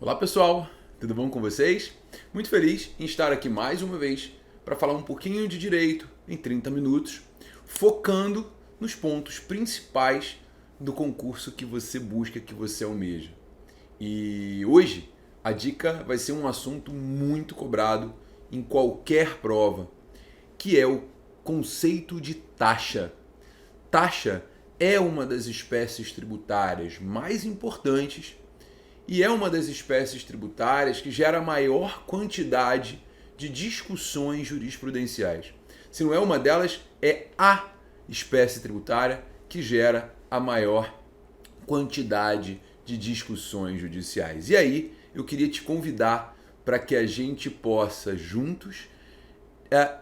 Olá pessoal, tudo bom com vocês? Muito feliz em estar aqui mais uma vez para falar um pouquinho de direito em 30 minutos, focando nos pontos principais do concurso que você busca, que você almeja. E hoje a dica vai ser um assunto muito cobrado em qualquer prova, que é o conceito de taxa. Taxa é uma das espécies tributárias mais importantes e é uma das espécies tributárias que gera a maior quantidade de discussões jurisprudenciais. Se não é uma delas, é a espécie tributária que gera a maior quantidade de discussões judiciais. E aí, eu queria te convidar para que a gente possa juntos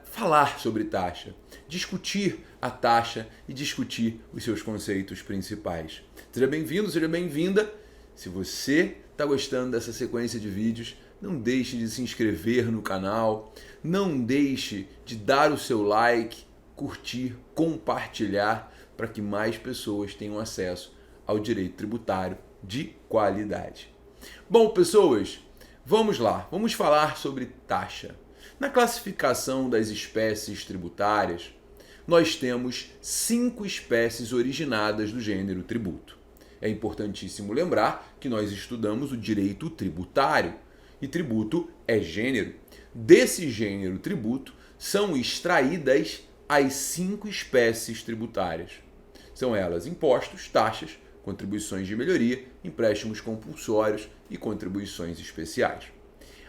falar sobre taxa, discutir a taxa e discutir os seus conceitos principais. Seja bem-vindo, seja bem-vinda. Se você está gostando dessa sequência de vídeos, não deixe de se inscrever no canal, não deixe de dar o seu like, curtir, compartilhar, para que mais pessoas tenham acesso ao direito tributário de qualidade. Bom, pessoas, vamos lá, vamos falar sobre taxa. Na classificação das espécies tributárias, nós temos 5 espécies originadas do gênero tributo. É importantíssimo lembrar que nós estudamos o direito tributário e tributo é gênero. Desse gênero tributo são extraídas as 5 espécies tributárias. São elas impostos, taxas, contribuições de melhoria, empréstimos compulsórios e contribuições especiais.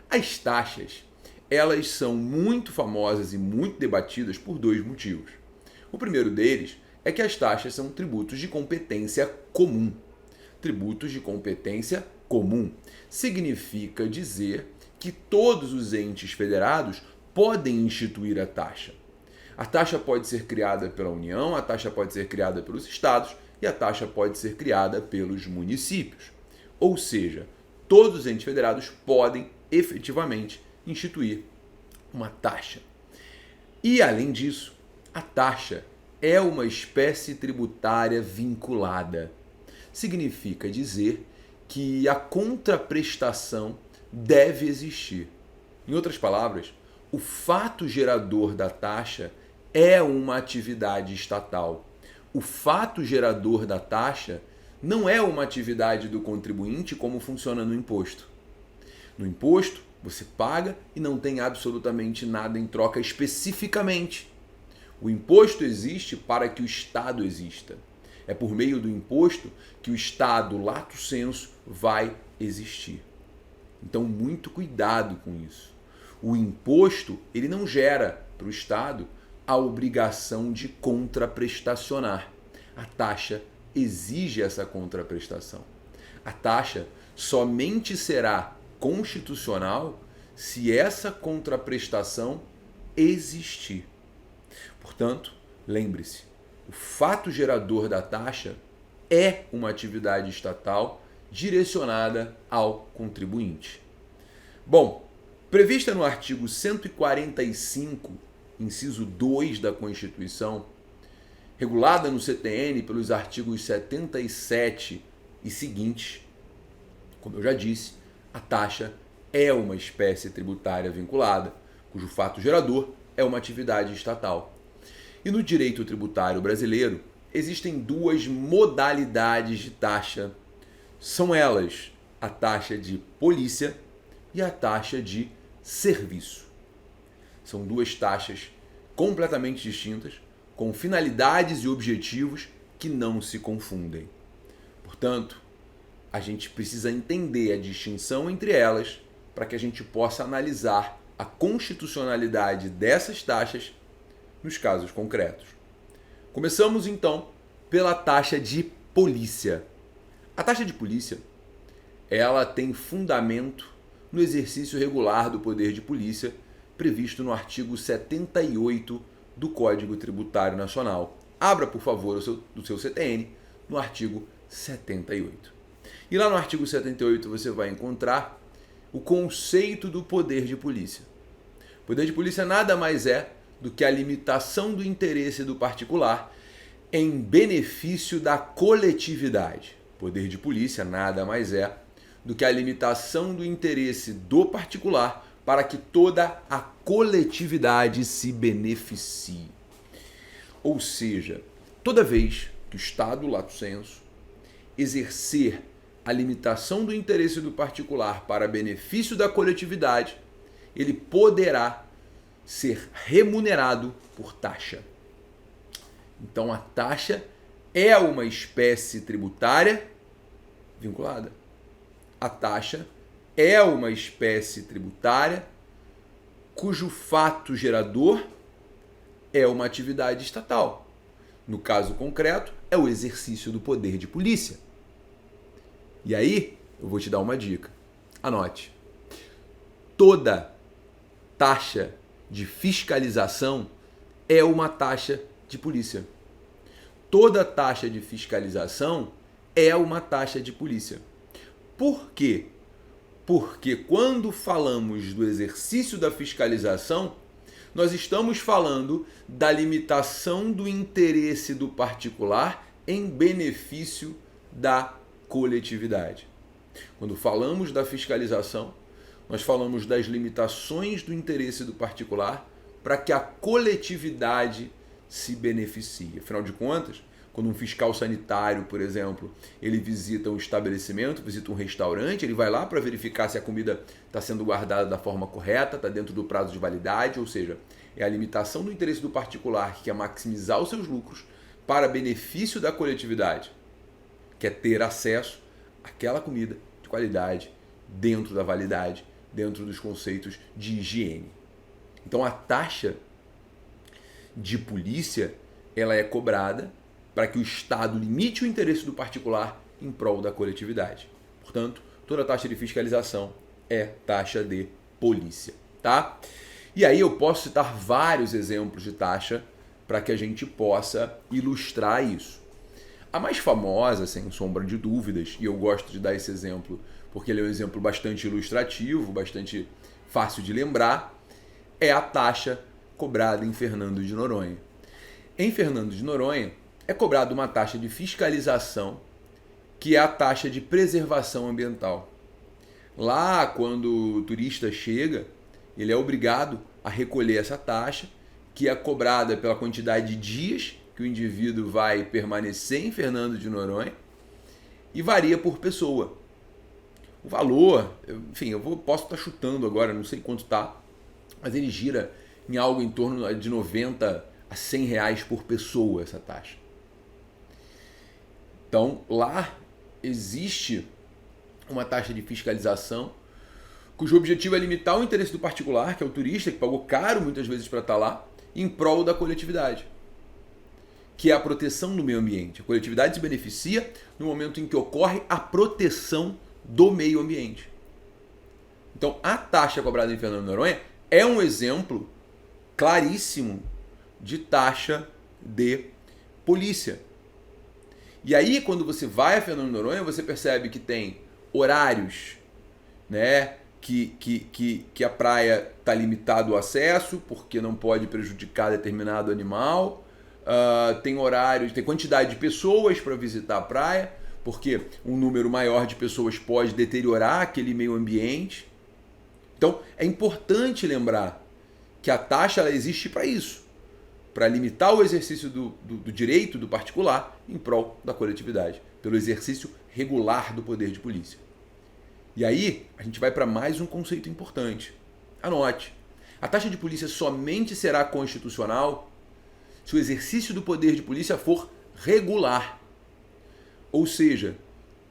As taxas, elas são muito famosas e muito debatidas por 2 motivos. O primeiro deles é que as taxas são tributos de competência comum. Tributos de competência comum significa dizer que todos os entes federados podem instituir a taxa. A taxa pode ser criada pela União, a taxa pode ser criada pelos estados e a taxa pode ser criada pelos municípios. Ou seja, todos os entes federados podem efetivamente instituir uma taxa. E além disso, a taxa é uma espécie tributária vinculada. Significa dizer que a contraprestação deve existir. Em outras palavras, o fato gerador da taxa é uma atividade estatal. O fato gerador da taxa não é uma atividade do contribuinte como funciona no imposto. No imposto, você paga e não tem absolutamente nada em troca especificamente. O imposto existe para que o Estado exista. É por meio do imposto que o Estado, lato sensu, vai existir. Então, muito cuidado com isso. O imposto, ele não gera para o Estado a obrigação de contraprestacionar. A taxa exige essa contraprestação. A taxa somente será constitucional se essa contraprestação existir. Portanto, lembre-se, o fato gerador da taxa é uma atividade estatal direcionada ao contribuinte. Bom, prevista no artigo 145, inciso 2 da Constituição, regulada no CTN pelos artigos 77 e seguintes, como eu já disse, a taxa é uma espécie tributária vinculada, cujo fato gerador é uma atividade estatal. E no direito tributário brasileiro, existem 2 modalidades de taxa. São elas a taxa de polícia e a taxa de serviço. São 2 taxas completamente distintas, com finalidades e objetivos que não se confundem. Portanto, a gente precisa entender a distinção entre elas para que a gente possa analisar a constitucionalidade dessas taxas nos casos concretos. Começamos então pela taxa de polícia. A taxa de polícia, ela tem fundamento no exercício regular do poder de polícia previsto no artigo 78 do Código Tributário Nacional. Abra, por favor, o seu CTN no artigo 78. E lá no artigo 78 você vai encontrar o conceito do poder de polícia. O poder de polícia nada mais é do que a limitação do interesse do particular em benefício da coletividade. Poder de polícia nada mais é do que a limitação do interesse do particular para que toda a coletividade se beneficie. Ou seja, toda vez que o Estado, lato sensu, exercer a limitação do interesse do particular para benefício da coletividade, ele poderá ser remunerado por taxa. Então a taxa é uma espécie tributária vinculada. A taxa é uma espécie tributária cujo fato gerador é uma atividade estatal. No caso concreto, é o exercício do poder de polícia. E aí, eu vou te dar uma dica. Anote. Toda taxa de fiscalização é uma taxa de polícia. Toda taxa de fiscalização é uma taxa de polícia. Por quê? Porque quando falamos do exercício da fiscalização, nós estamos falando da limitação do interesse do particular em benefício da coletividade. Quando falamos da fiscalização, nós falamos das limitações do interesse do particular para que a coletividade se beneficie. Afinal de contas, quando um fiscal sanitário, por exemplo, ele visita um estabelecimento, visita um restaurante, ele vai lá para verificar se a comida está sendo guardada da forma correta, está dentro do prazo de validade, ou seja, é a limitação do interesse do particular que quer maximizar os seus lucros para benefício da coletividade, que é ter acesso àquela comida de qualidade, dentro da validade, dentro dos conceitos de higiene. Então a taxa de polícia, ela é cobrada para que o Estado limite o interesse do particular em prol da coletividade. Portanto, toda taxa de fiscalização é taxa de polícia, tá? E aí eu posso citar vários exemplos de taxa para que a gente possa ilustrar isso. A mais famosa, sem sombra de dúvidas, e eu gosto de dar esse exemplo porque ele é um exemplo bastante ilustrativo, bastante fácil de lembrar, é a taxa cobrada em Fernando de Noronha. Em Fernando de Noronha, é cobrada uma taxa de fiscalização, que é a taxa de preservação ambiental. Lá, quando o turista chega, ele é obrigado a recolher essa taxa, que é cobrada pela quantidade de dias que o indivíduo vai permanecer em Fernando de Noronha e varia por pessoa. O valor, enfim, posso estar chutando agora, não sei quanto está, mas ele gira em algo em torno de 90 a 100 reais por pessoa essa taxa. Então, lá existe uma taxa de fiscalização cujo objetivo é limitar o interesse do particular, que é o turista, que pagou caro muitas vezes para estar lá, em prol da coletividade, que é a proteção do meio ambiente. A coletividade se beneficia no momento em que ocorre a proteção do meio ambiente. Então, a taxa cobrada em Fernando de Noronha é um exemplo claríssimo de taxa de polícia. E aí, quando você vai a Fernando de Noronha, você percebe que tem horários, né, que a praia está limitado o acesso, porque não pode prejudicar determinado animal. Tem horários, tem quantidade de pessoas para visitar a praia, porque um número maior de pessoas pode deteriorar aquele meio ambiente. Então, é importante lembrar que a taxa ela existe para isso, para limitar o exercício do direito do particular em prol da coletividade, pelo exercício regular do poder de polícia. E aí, a gente vai para mais um conceito importante. Anote, a taxa de polícia somente será constitucional se o exercício do poder de polícia for regular. Ou seja,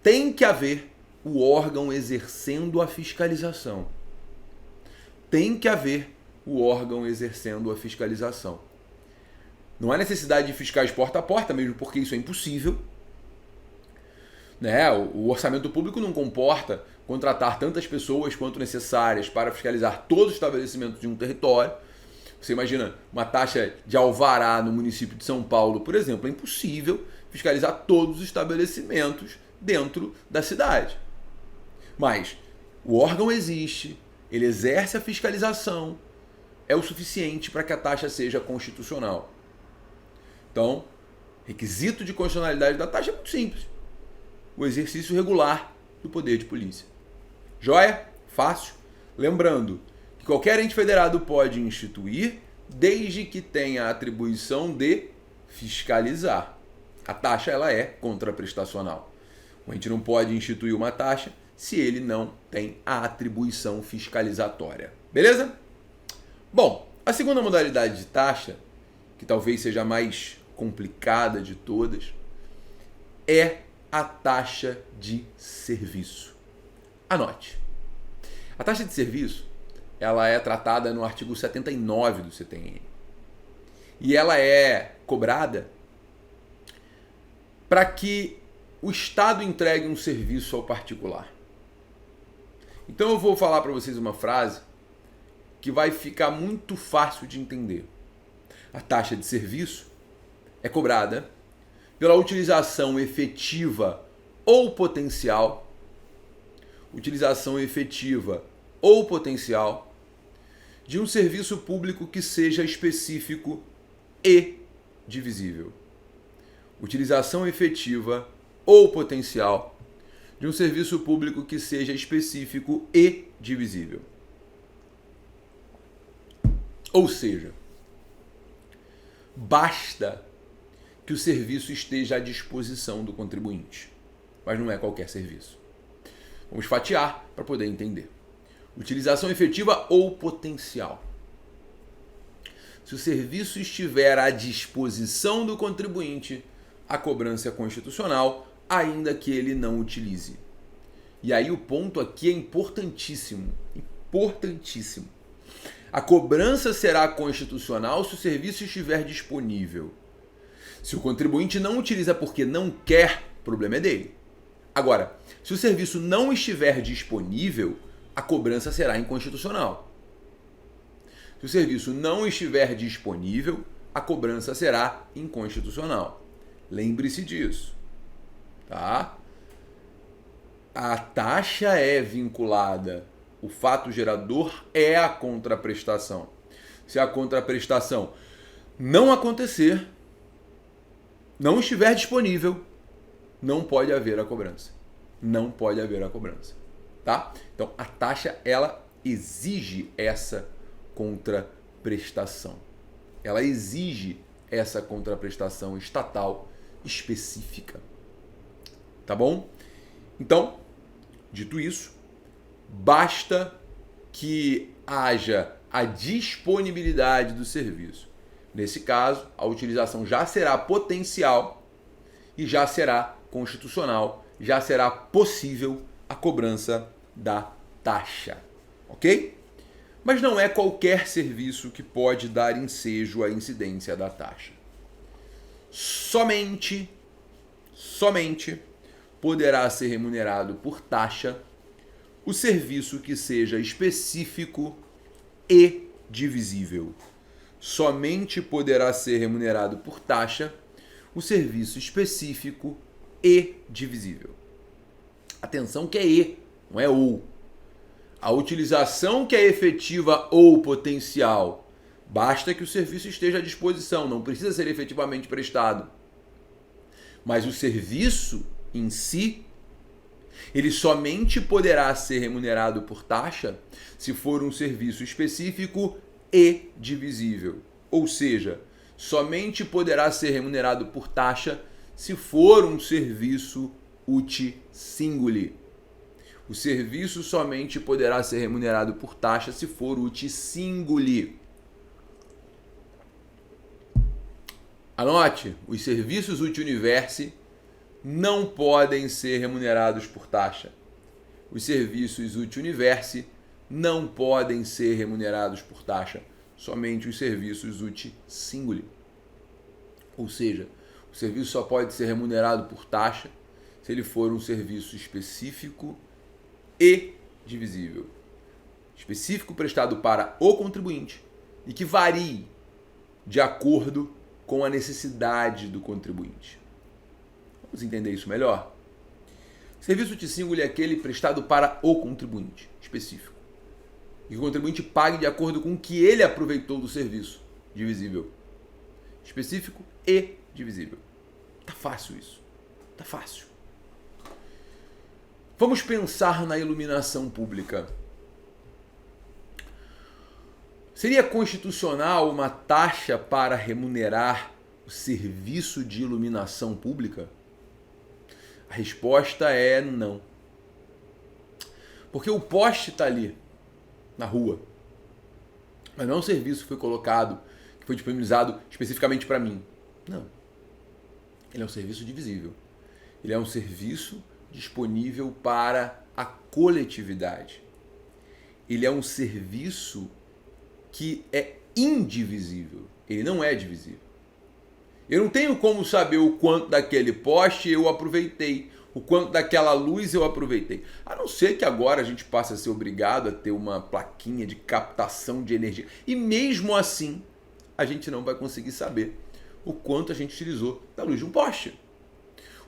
tem que haver o órgão exercendo a fiscalização. Tem que haver o órgão exercendo a fiscalização. Não há necessidade de fiscais porta a porta, mesmo porque isso é impossível. Né? O orçamento público não comporta contratar tantas pessoas quanto necessárias para fiscalizar todos os estabelecimentos de um território. Você imagina uma taxa de alvará no município de São Paulo, por exemplo, é impossível fiscalizar todos os estabelecimentos dentro da cidade. Mas o órgão existe, ele exerce a fiscalização, é o suficiente para que a taxa seja constitucional. Então, requisito de constitucionalidade da taxa é muito simples. O exercício regular do poder de polícia. Joia? Fácil. Lembrando que qualquer ente federado pode instituir, desde que tenha a atribuição de fiscalizar. A taxa ela é contraprestacional. A gente não pode instituir uma taxa se ele não tem a atribuição fiscalizatória. Beleza? Bom, a segunda modalidade de taxa, que talvez seja a mais complicada de todas, é a taxa de serviço. Anote. A taxa de serviço, ela é tratada no artigo 79 do CTN. E ela é cobrada para que o Estado entregue um serviço ao particular. Então eu vou falar para vocês uma frase que vai ficar muito fácil de entender. A taxa de serviço é cobrada pela utilização efetiva ou potencial, de um serviço público que seja específico e divisível. Utilização efetiva ou potencial de um serviço público que seja específico e divisível. Ou seja, basta que o serviço esteja à disposição do contribuinte, mas não é qualquer serviço. Vamos fatiar para poder entender. Utilização efetiva ou potencial. Se o serviço estiver à disposição do contribuinte, a cobrança é constitucional, ainda que ele não utilize. E aí o ponto aqui é importantíssimo. Importantíssimo. A cobrança será constitucional se o serviço estiver disponível. Se o contribuinte não utiliza porque não quer, o problema é dele. Agora, se o serviço não estiver disponível, a cobrança será inconstitucional. Se o serviço não estiver disponível, a cobrança será inconstitucional. Lembre-se disso, tá? A taxa é vinculada, o fato gerador é a contraprestação. Se a contraprestação não acontecer, não estiver disponível, não pode haver a cobrança. Não pode haver a cobrança, tá? Então, a taxa, ela exige essa contraprestação. Ela exige essa contraprestação estatal específica. Tá bom? Então, dito isso, basta que haja a disponibilidade do serviço. Nesse caso, a utilização já será potencial e já será constitucional, já será possível a cobrança da taxa. Ok? Mas não é qualquer serviço que pode dar ensejo à incidência da taxa. Somente poderá ser remunerado por taxa o serviço que seja específico e divisível. Somente poderá ser remunerado por taxa o serviço específico e divisível. Atenção que é e, não é ou. A utilização que é efetiva ou potencial, basta que o serviço esteja à disposição, não precisa ser efetivamente prestado. Mas o serviço em si, ele somente poderá ser remunerado por taxa se for um serviço específico e divisível. Ou seja, somente poderá ser remunerado por taxa se for um serviço uti singuli. O serviço somente poderá ser remunerado por taxa se for uti singuli. Anote, os serviços uti universi não podem ser remunerados por taxa. Os serviços uti universi não podem ser remunerados por taxa, somente os serviços uti singuli. Ou seja, o serviço só pode ser remunerado por taxa se ele for um serviço específico e divisível. Específico prestado para o contribuinte e que varie de acordo com a necessidade do contribuinte. Vamos entender isso melhor? Serviço uti singuli é aquele prestado para o contribuinte específico. E que o contribuinte pague de acordo com o que ele aproveitou do serviço. Divisível. Específico e divisível. Tá fácil isso. Tá fácil. Vamos pensar na iluminação pública. Seria constitucional uma taxa para remunerar o serviço de iluminação pública? A resposta é não. Porque o poste está ali, na rua. Mas não é um serviço que foi colocado, que foi disponibilizado especificamente para mim. Não. Ele é um serviço divisível. Ele é um serviço disponível para a coletividade. Ele é um serviço que é indivisível. Ele não é divisível. Eu não tenho como saber o quanto daquele poste eu aproveitei, o quanto daquela luz eu aproveitei. A não ser que agora a gente passe a ser obrigado a ter uma plaquinha de captação de energia. E mesmo assim, a gente não vai conseguir saber o quanto a gente utilizou da luz de um poste.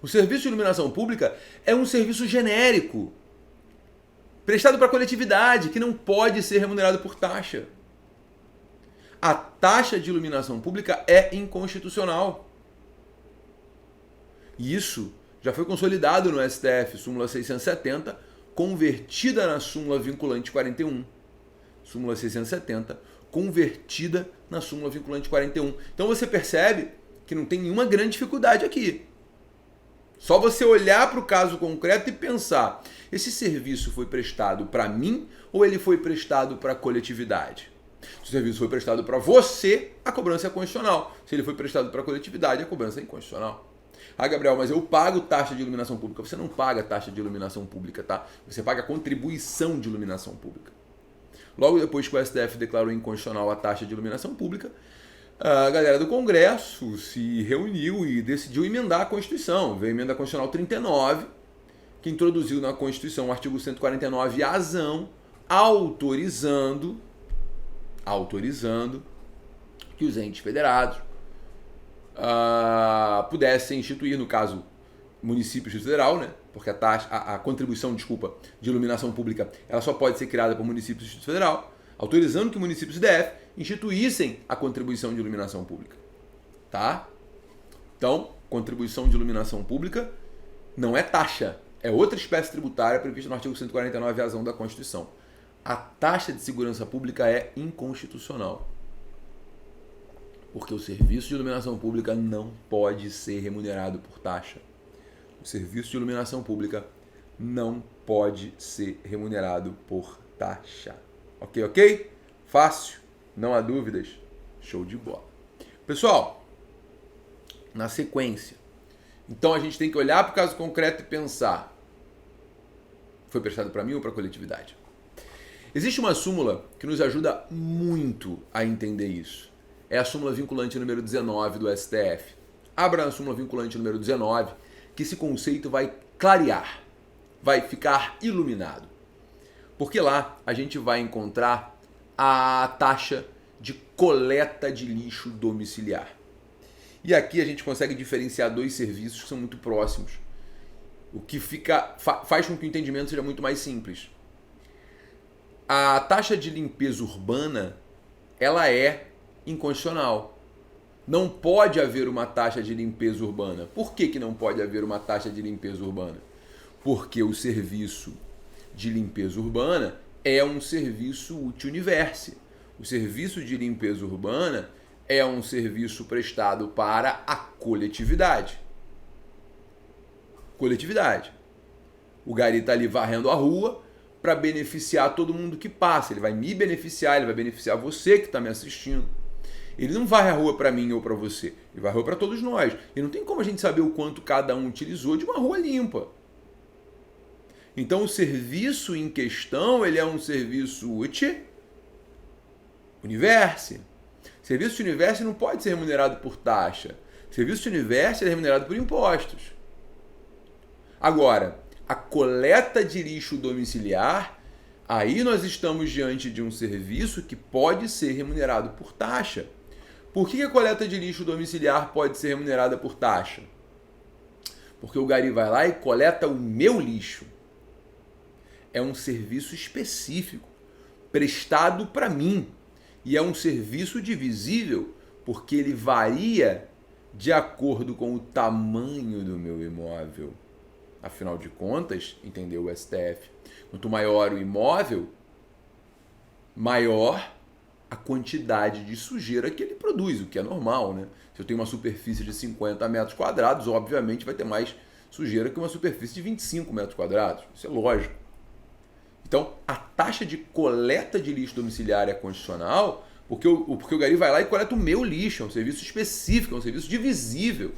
O serviço de iluminação pública é um serviço genérico, prestado para a coletividade, que não pode ser remunerado por taxa. A taxa de iluminação pública é inconstitucional. E isso já foi consolidado no STF, súmula 670, convertida na súmula vinculante 41. Súmula 670, convertida na súmula vinculante 41. Então você percebe que não tem nenhuma grande dificuldade aqui. Só você olhar para o caso concreto e pensar, esse serviço foi prestado para mim ou ele foi prestado para a coletividade? Se o serviço foi prestado para você, a cobrança é constitucional. Se ele foi prestado para a coletividade, a cobrança é inconstitucional. Ah, Gabriel, mas eu pago taxa de iluminação pública. Você não paga taxa de iluminação pública, tá? Você paga contribuição de iluminação pública. Logo depois que o STF declarou inconstitucional a taxa de iluminação pública, a galera do Congresso se reuniu e decidiu emendar a Constituição. Veio a emenda constitucional 39, que introduziu na Constituição o artigo 149-azão, autorizando que os entes federados pudessem instituir, no caso, municípios do federal, né? Porque a contribuição, de iluminação pública, ela só pode ser criada por municípios do Distrito Federal, autorizando que municípios do DF instituíssem a contribuição de iluminação pública. Tá? Então, contribuição de iluminação pública não é taxa, é outra espécie tributária prevista no artigo 149-azão da Constituição. A taxa de segurança pública é inconstitucional. Porque o serviço de iluminação pública não pode ser remunerado por taxa. O serviço de iluminação pública não pode ser remunerado por taxa. Ok? Fácil, não há dúvidas. Show de bola. Pessoal, na sequência, então a gente tem que olhar para o caso concreto e pensar, foi prestado para mim ou para a coletividade? Existe uma súmula que nos ajuda muito a entender isso. É a súmula vinculante número 19 do STF. Abra na súmula vinculante número 19, que esse conceito vai clarear, vai ficar iluminado. Porque lá a gente vai encontrar a taxa de coleta de lixo domiciliar. E aqui a gente consegue diferenciar dois serviços que são muito próximos, o que faz com que o entendimento seja muito mais simples. A taxa de limpeza urbana, ela é inconstitucional. Não pode haver uma taxa de limpeza urbana. Por que não pode haver uma taxa de limpeza urbana? Porque o serviço de limpeza urbana é um serviço uti-universi. O serviço de limpeza urbana é um serviço prestado para a coletividade. Coletividade. O gari está ali varrendo a rua para beneficiar todo mundo que passa. Ele vai me beneficiar, ele vai beneficiar você que está me assistindo. Ele não varre a rua para mim ou para você, ele varre a rua para todos nós. E não tem como a gente saber o quanto cada um utilizou de uma rua limpa. Então o serviço em questão, ele é um serviço uti-universi. Serviço uti-universi não pode ser remunerado por taxa. Serviço uti-universi é remunerado por impostos. Agora, a coleta de lixo domiciliar, aí nós estamos diante de um serviço que pode ser remunerado por taxa. Por que a coleta de lixo domiciliar pode ser remunerada por taxa? Porque o gari vai lá e coleta o meu lixo. É um serviço específico, prestado para mim. E é um serviço divisível, porque ele varia de acordo com o tamanho do meu imóvel. Afinal de contas, entendeu o STF, quanto maior o imóvel, maior a quantidade de sujeira que ele produz, o que é normal, né? Se eu tenho uma superfície de 50 metros quadrados, obviamente vai ter mais sujeira que uma superfície de 25 metros quadrados. Isso é lógico. Então, a taxa de coleta de lixo domiciliar é constitucional porque o Gari vai lá e coleta o meu lixo, é um serviço específico, é um serviço divisível.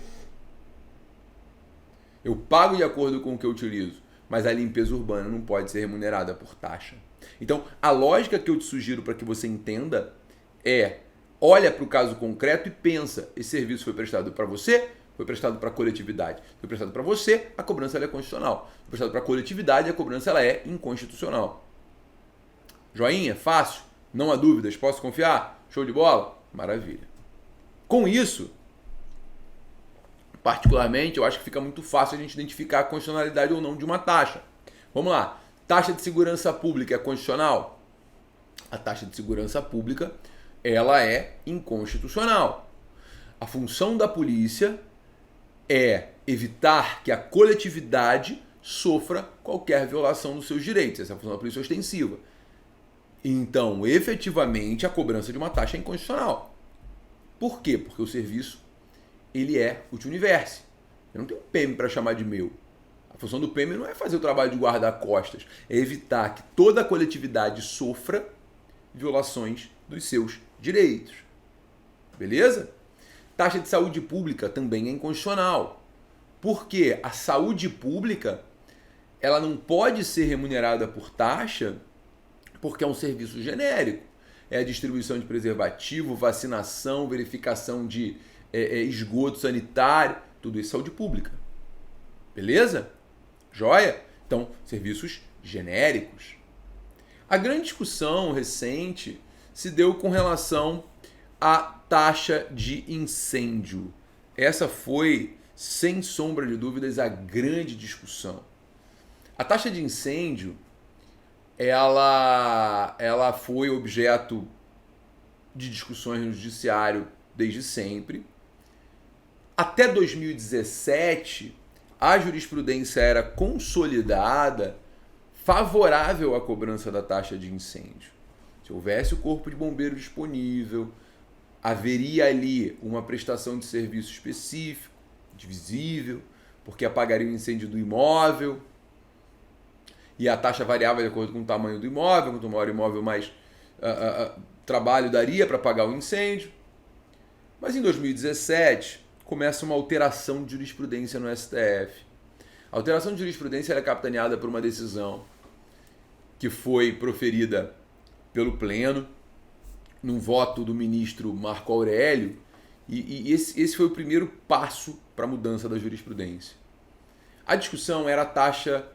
Eu pago de acordo com o que eu utilizo, mas a limpeza urbana não pode ser remunerada por taxa. Então, a lógica que eu te sugiro para que você entenda é: olha para o caso concreto e pensa, esse serviço foi prestado para você, foi prestado para a coletividade. Foi prestado para você, a cobrança ela é constitucional. Foi prestado para a coletividade, a cobrança ela é inconstitucional. Joinha? Fácil? Não há dúvidas? Posso confiar? Show de bola? Maravilha. Com isso, particularmente, eu acho que fica muito fácil a gente identificar a constitucionalidade ou não de uma taxa. Vamos lá. Taxa de segurança pública é constitucional? A taxa de segurança pública, ela é inconstitucional. A função da polícia é evitar que a coletividade sofra qualquer violação dos seus direitos. Essa é a função da polícia ostensiva. Então, efetivamente, a cobrança de uma taxa é inconstitucional. Por quê? Porque o serviço ele é multi-universe. Eu não tenho PM para chamar de meu. A função do PM não é fazer o trabalho de guarda-costas, é evitar que toda a coletividade sofra violações dos seus direitos. Beleza? Taxa de saúde pública também é inconstitucional. Porque a saúde pública ela não pode ser remunerada por taxa porque é um serviço genérico. É a distribuição de preservativo, vacinação, verificação de esgoto sanitário, tudo isso é saúde pública. Beleza? Joia? Então, serviços genéricos. A grande discussão recente se deu com relação à taxa de incêndio. Essa foi, sem sombra de dúvidas, a grande discussão. A taxa de incêndio, ela foi objeto de discussões no judiciário desde sempre. Até 2017, a jurisprudência era consolidada favorável à cobrança da taxa de incêndio. Se houvesse o corpo de bombeiro disponível, haveria ali uma prestação de serviço específico, divisível, porque apagaria o incêndio do imóvel, e a taxa variava de acordo com o tamanho do imóvel, quanto maior o imóvel, mais trabalho daria para apagar o incêndio. Mas em 2017, começa uma alteração de jurisprudência no STF. A alteração de jurisprudência é capitaneada por uma decisão que foi proferida pelo Pleno, num voto do ministro Marco Aurélio, e esse foi o primeiro passo para a mudança da jurisprudência. A discussão era a taxa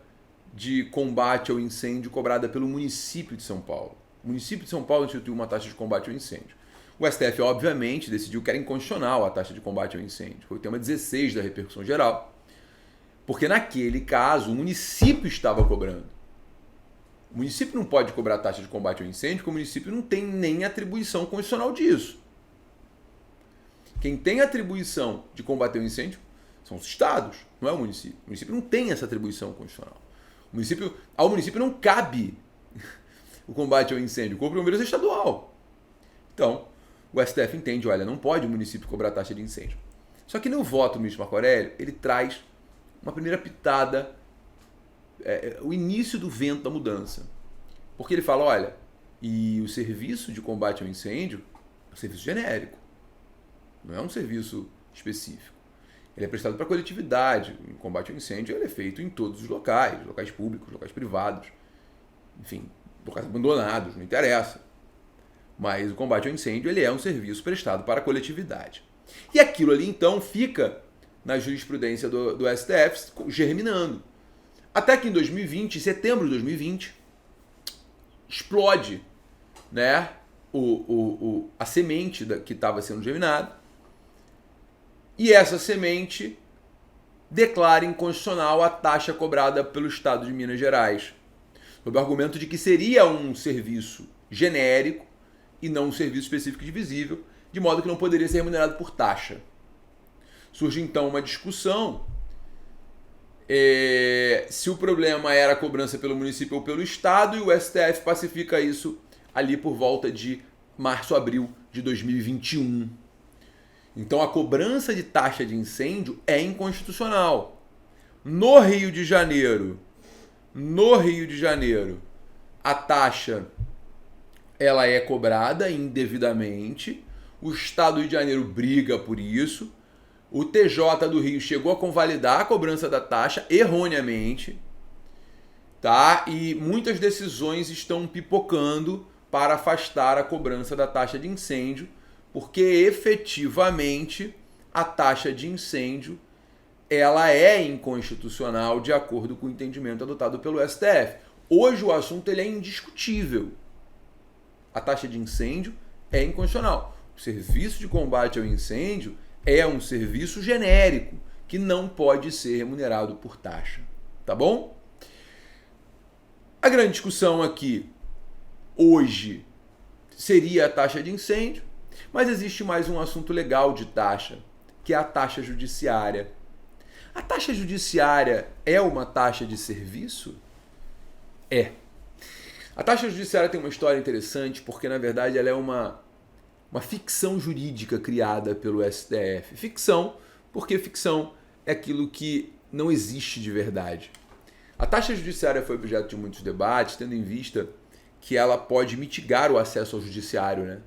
de combate ao incêndio cobrada pelo município de São Paulo. O município de São Paulo instituiu uma taxa de combate ao incêndio. O STF, obviamente, decidiu que era inconstitucional a taxa de combate ao incêndio. Foi o tema 16 da repercussão geral. Porque naquele caso, o município estava cobrando. O município não pode cobrar taxa de combate ao incêndio, porque o município não tem nem atribuição constitucional disso. Quem tem atribuição de combater o incêndio são os estados, não é o município. O município não tem essa atribuição constitucional. Ao município não cabe o combate ao incêndio. O Corpo de Bombeiros é estadual. Então, o STF entende, olha, não pode o município cobrar taxa de incêndio. Só que no voto do ministro Marco Aurélio, ele traz uma primeira pitada, o início do vento da mudança. Porque ele fala, olha, e o serviço de combate ao incêndio é um serviço genérico, não é um serviço específico. Ele é prestado para a coletividade. O combate ao incêndio ele é feito em todos os locais públicos, locais privados, enfim, locais abandonados, não interessa. Mas o combate ao incêndio ele é um serviço prestado para a coletividade. E aquilo ali, então, fica na jurisprudência do STF germinando. Até que em 2020, em setembro de 2020, explode, né, a semente que estava sendo germinada. E essa semente declara inconstitucional a taxa cobrada pelo Estado de Minas Gerais, sob o argumento de que seria um serviço genérico e não um serviço específico e divisível, de modo que não poderia ser remunerado por taxa. Surge então uma discussão se o problema era a cobrança pelo município ou pelo estado, e o STF pacifica isso ali por volta de março, abril de 2021. Então a cobrança de taxa de incêndio é inconstitucional. No Rio de Janeiro, a taxa ela é cobrada indevidamente. O Estado do Rio de Janeiro briga por isso. O TJ do Rio chegou a convalidar a cobrança da taxa erroneamente, tá? E muitas decisões estão pipocando para afastar a cobrança da taxa de incêndio, porque efetivamente a taxa de incêndio ela é inconstitucional de acordo com o entendimento adotado pelo STF. Hoje o assunto ele é indiscutível. A taxa de incêndio é inconstitucional. O serviço de combate ao incêndio é um serviço genérico que não pode ser remunerado por taxa. Tá bom? A grande discussão aqui hoje seria a taxa de incêndio, mas existe mais um assunto legal de taxa, que é a taxa judiciária. A taxa judiciária é uma taxa de serviço? É. A taxa judiciária tem uma história interessante porque, na verdade, ela é uma ficção jurídica criada pelo STF. Ficção, porque ficção é aquilo que não existe de verdade. A taxa judiciária foi objeto de muitos debates, tendo em vista que ela pode mitigar o acesso ao judiciário, né?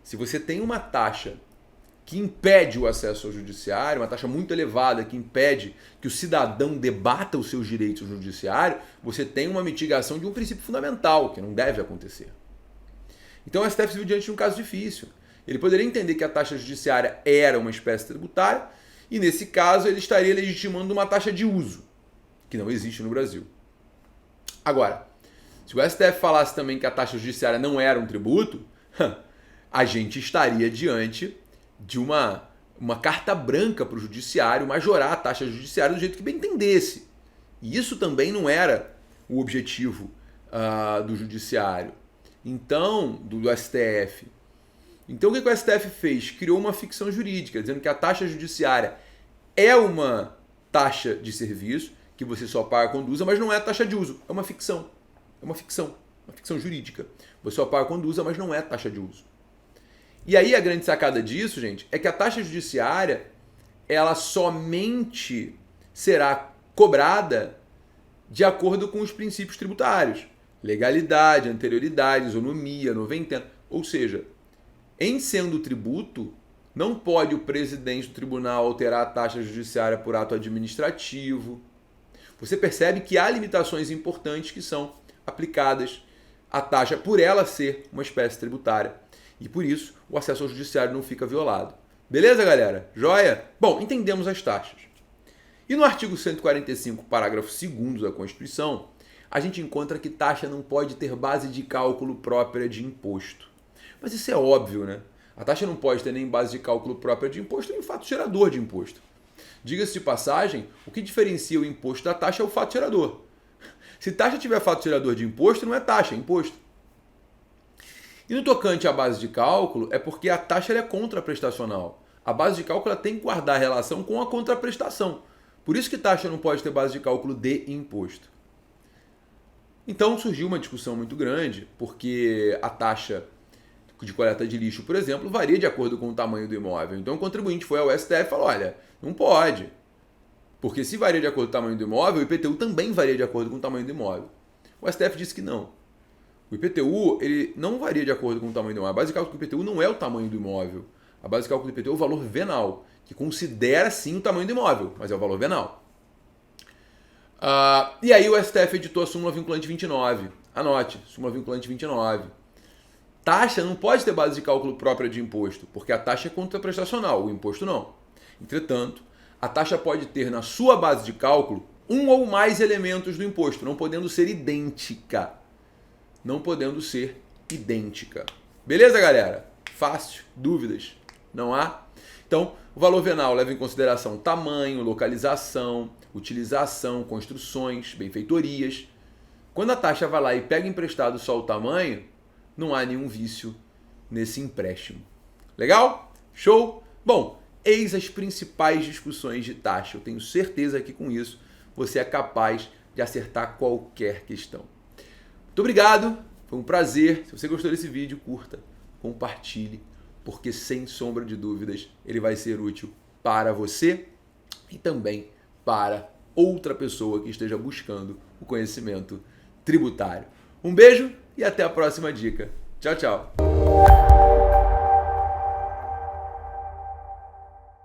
Se você tem uma taxa que impede o acesso ao judiciário, uma taxa muito elevada que impede que o cidadão debata os seus direitos no judiciário, você tem uma mitigação de um princípio fundamental, que não deve acontecer. Então o STF se viu diante de um caso difícil. Ele poderia entender que a taxa judiciária era uma espécie tributária e, nesse caso, ele estaria legitimando uma taxa de uso, que não existe no Brasil. Agora, se o STF falasse também que a taxa judiciária não era um tributo, a gente estaria diante de uma carta branca para o judiciário majorar a taxa judiciária do jeito que bem entendesse. E isso também não era o objetivo do judiciário. Então, do STF. Então o que o STF fez? Criou uma ficção jurídica, dizendo que a taxa judiciária é uma taxa de serviço, que você só paga quando usa, mas não é taxa de uso. É uma ficção. É uma ficção jurídica. Você só paga quando usa, mas não é taxa de uso. E aí a grande sacada disso, gente, é que a taxa judiciária, ela somente será cobrada de acordo com os princípios tributários. Legalidade, anterioridade, isonomia, noventena. Ou seja, em sendo tributo, não pode o presidente do tribunal alterar a taxa judiciária por ato administrativo. Você percebe que há limitações importantes que são aplicadas à taxa por ela ser uma espécie tributária. E por isso o acesso ao judiciário não fica violado. Beleza, galera? Joia? Bom, entendemos as taxas. E no artigo 145, parágrafo 2º da Constituição, a gente encontra que taxa não pode ter base de cálculo própria de imposto. Mas isso é óbvio, né? A taxa não pode ter nem base de cálculo própria de imposto, nem fato gerador de imposto. Diga-se de passagem, o que diferencia o imposto da taxa é o fato gerador. Se taxa tiver fato gerador de imposto, não é taxa, é imposto. E no tocante à base de cálculo, é porque a taxa é contraprestacional. A base de cálculo ela tem que guardar relação com a contraprestação. Por isso que taxa não pode ter base de cálculo de imposto. Então surgiu uma discussão muito grande, porque a taxa de coleta de lixo, por exemplo, varia de acordo com o tamanho do imóvel. Então o contribuinte foi ao STF e falou, olha, não pode. Porque se varia de acordo com o tamanho do imóvel, o IPTU também varia de acordo com o tamanho do imóvel. O STF disse que não. O IPTU ele não varia de acordo com o tamanho do imóvel. A base de cálculo do IPTU não é o tamanho do imóvel. A base de cálculo do IPTU é o valor venal, que considera sim o tamanho do imóvel, mas é o valor venal. E aí o STF editou a súmula vinculante 29. Anote, súmula vinculante 29. Taxa não pode ter base de cálculo própria de imposto, porque a taxa é contraprestacional, o imposto não. Entretanto, a taxa pode ter na sua base de cálculo um ou mais elementos do imposto, não podendo ser idêntica. Não podendo ser idêntica. Beleza, galera? Fácil? Dúvidas? Não há? Então, o valor venal leva em consideração tamanho, localização, utilização, construções, benfeitorias. Quando a taxa vai lá e pega emprestado só o tamanho, não há nenhum vício nesse empréstimo. Legal? Show? Bom, eis as principais discussões de taxa. Eu tenho certeza que com isso você é capaz de acertar qualquer questão. Muito obrigado, foi um prazer. Se você gostou desse vídeo, curta, compartilhe, porque sem sombra de dúvidas ele vai ser útil para você e também para outra pessoa que esteja buscando o conhecimento tributário. Um beijo e até a próxima dica. Tchau, tchau!